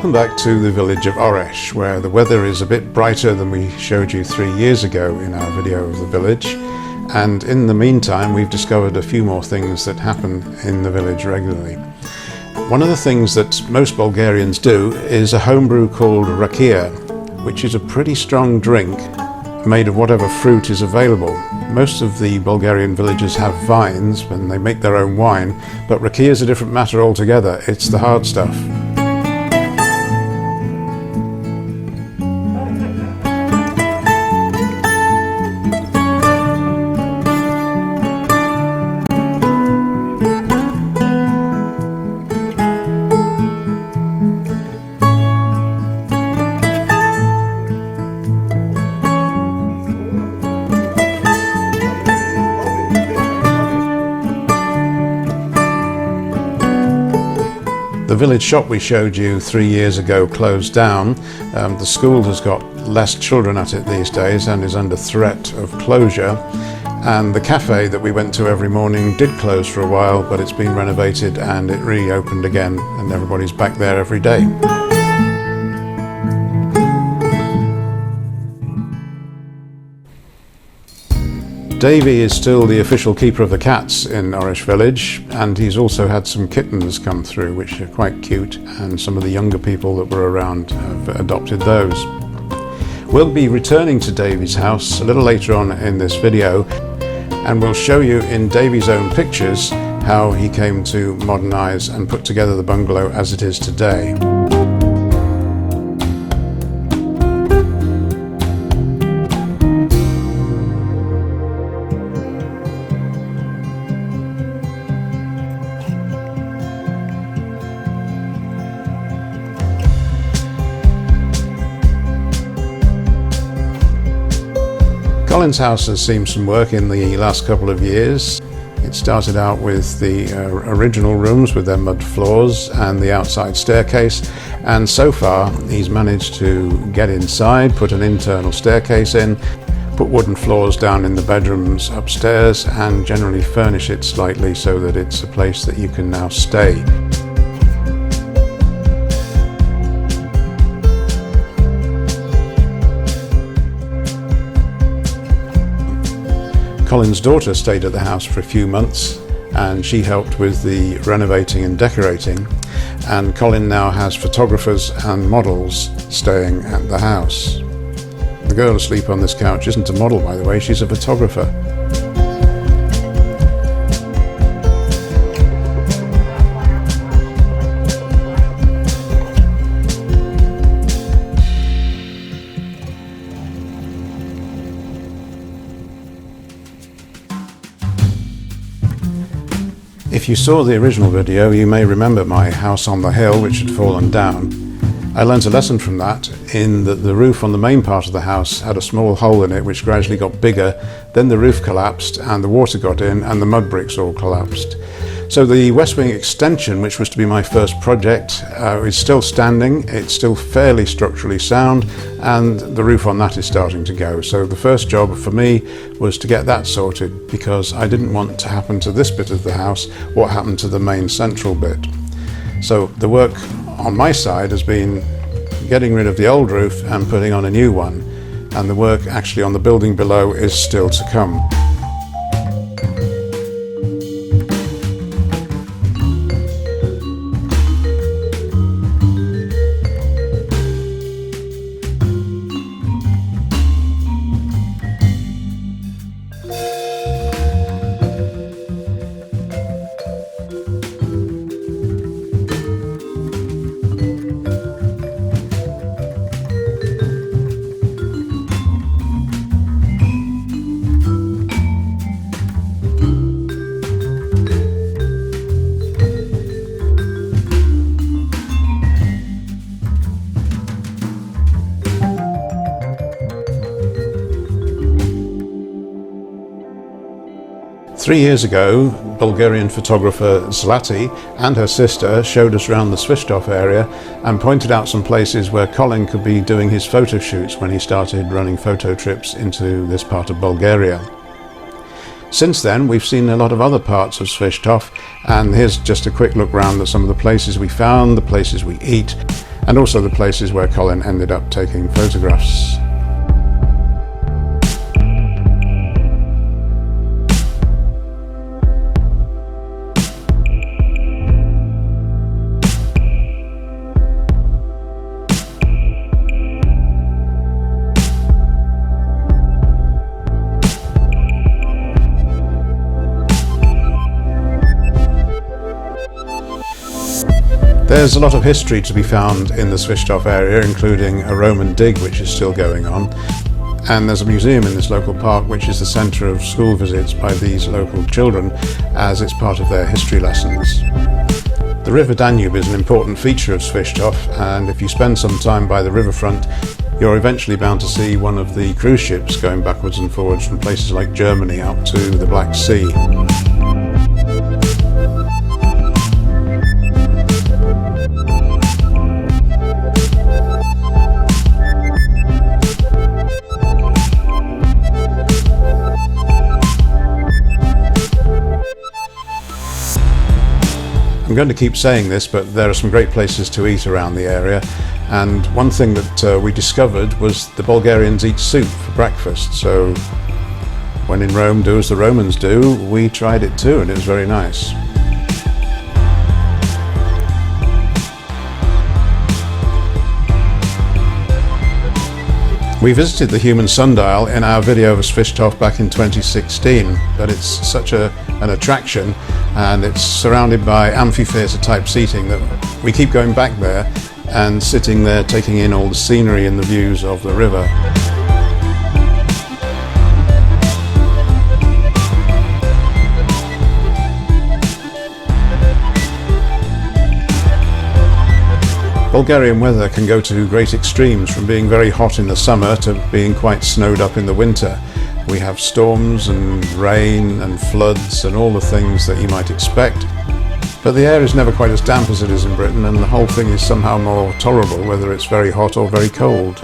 Welcome back to the village of Oresh, where the weather is a bit brighter than we showed you 3 years ago in our video of the village. And in the meantime, we've discovered a few more things that happen in the village regularly. One of the things that most Bulgarians do is a homebrew called rakia, which is a pretty strong drink made of whatever fruit is available. Most of the Bulgarian villages have vines when they make their own wine, but rakia is a different matter altogether. It's the hard stuff. The village shop we showed you 3 years ago closed down. The school has got less children at it these days and is under threat of closure. And the cafe that we went to every morning did close for a while, but it's been renovated and it reopened again, and everybody's back there every day. Davey is still the official keeper of the cats in Oresh village, and he's also had some kittens come through which are quite cute, and some of the younger people that were around have adopted those. We'll be returning to Davey's house a little later on in this video, and we'll show you in Davey's own pictures how he came to modernise and put together the bungalow as it is today. Colin's house has seen some work in the last couple of years. It started out with the original rooms with their mud floors and the outside staircase, and so far he's managed to get inside, put an internal staircase in, put wooden floors down in the bedrooms upstairs, and generally furnish it slightly so that it's a place that you can now stay. Colin's daughter stayed at the house for a few months, and she helped with the renovating and decorating, and Colin now has photographers and models staying at the house. The girl asleep on this couch isn't a model, by the way, she's a photographer. If you saw the original video, you may remember my house on the hill which had fallen down. I learnt a lesson from that in that the roof on the main part of the house had a small hole in it which gradually got bigger, then the roof collapsed and the water got in and the mud bricks all collapsed. So the West Wing extension, which was to be my first project, is still standing, it's still fairly structurally sound, and the roof on that is starting to go. So the first job for me was to get that sorted, because I didn't want to happen to this bit of the house what happened to the main central bit. So the work on my side has been getting rid of the old roof and putting on a new one, and the work actually on the building below is still to come. Three years ago, Bulgarian photographer Zlati and her sister showed us around the Svishtov area and pointed out some places where Colin could be doing his photo shoots when he started running photo trips into this part of Bulgaria. Since then, we've seen a lot of other parts of Svishtov, and here's just a quick look round at some of the places we found, the places we eat, and also the places where Colin ended up taking photographs. There's a lot of history to be found in the Svishtov area, including a Roman dig which is still going on, and there's a museum in this local park which is the centre of school visits by these local children as it's part of their history lessons. The River Danube is an important feature of Svishtov, and if you spend some time by the riverfront, you're eventually bound to see one of the cruise ships going backwards and forwards from places like Germany out to the Black Sea. I'm going to keep saying this, but there are some great places to eat around the area, and one thing that we discovered was the Bulgarians eat soup for breakfast, so when in Rome, do as the Romans do. We tried it too, and it was very nice. We visited the human sundial in our video of Svishtov back in 2016, but it's such an attraction, and it's surrounded by amphitheatre type seating that we keep going back there and sitting there taking in all the scenery and the views of the river. Bulgarian weather can go to great extremes, from being very hot in the summer to being quite snowed up in the winter. We have storms and rain and floods and all the things that you might expect. But the air is never quite as damp as it is in Britain, and the whole thing is somehow more tolerable, whether it's very hot or very cold.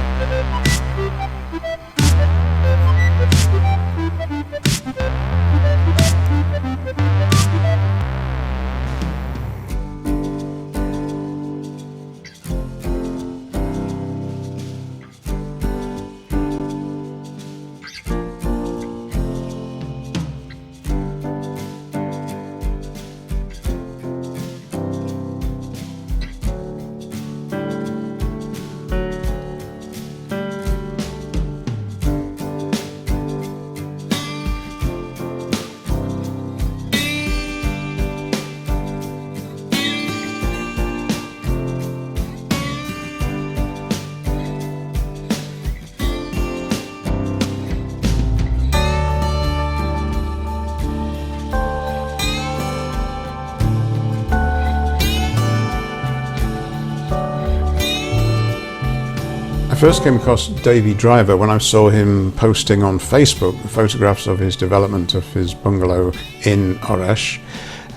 I first came across Davey when I saw him posting on Facebook photographs of his development of his bungalow in Oresh,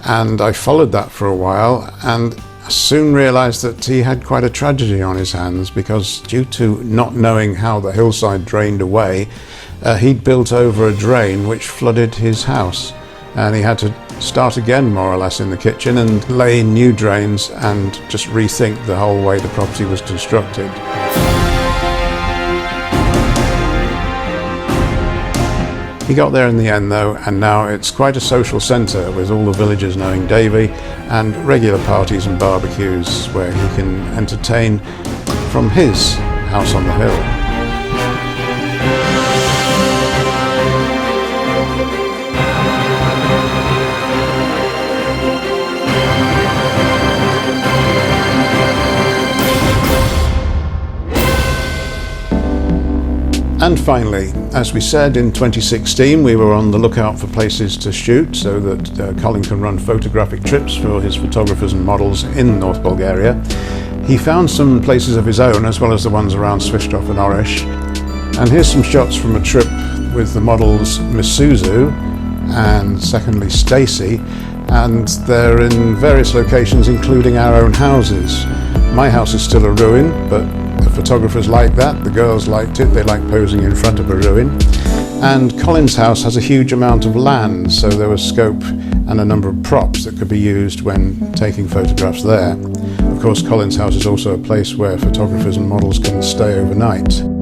and I followed that for a while and soon realised that he had quite a tragedy on his hands, because due to not knowing how the hillside drained away, he'd built over a drain which flooded his house, and he had to start again more or less in the kitchen and lay in new drains and just rethink the whole way the property was constructed. He got there in the end though, and now it's quite a social centre, with all the villagers knowing Davey, and regular parties and barbecues where he can entertain from his house on the hill. And finally, as we said, in 2016 we were on the lookout for places to shoot so that Colin can run photographic trips for his photographers and models in North Bulgaria. He found some places of his own as well as the ones around Svishtov and Oresh. And here's some shots from a trip with the models Misuzu and secondly Stacy, and they're in various locations including our own houses. My house is still a ruin, but the photographers liked that, the girls liked it, they like posing in front of a ruin. And Colin's house has a huge amount of land, so there was scope and a number of props that could be used when taking photographs there. Of course, Colin's house is also a place where photographers and models can stay overnight.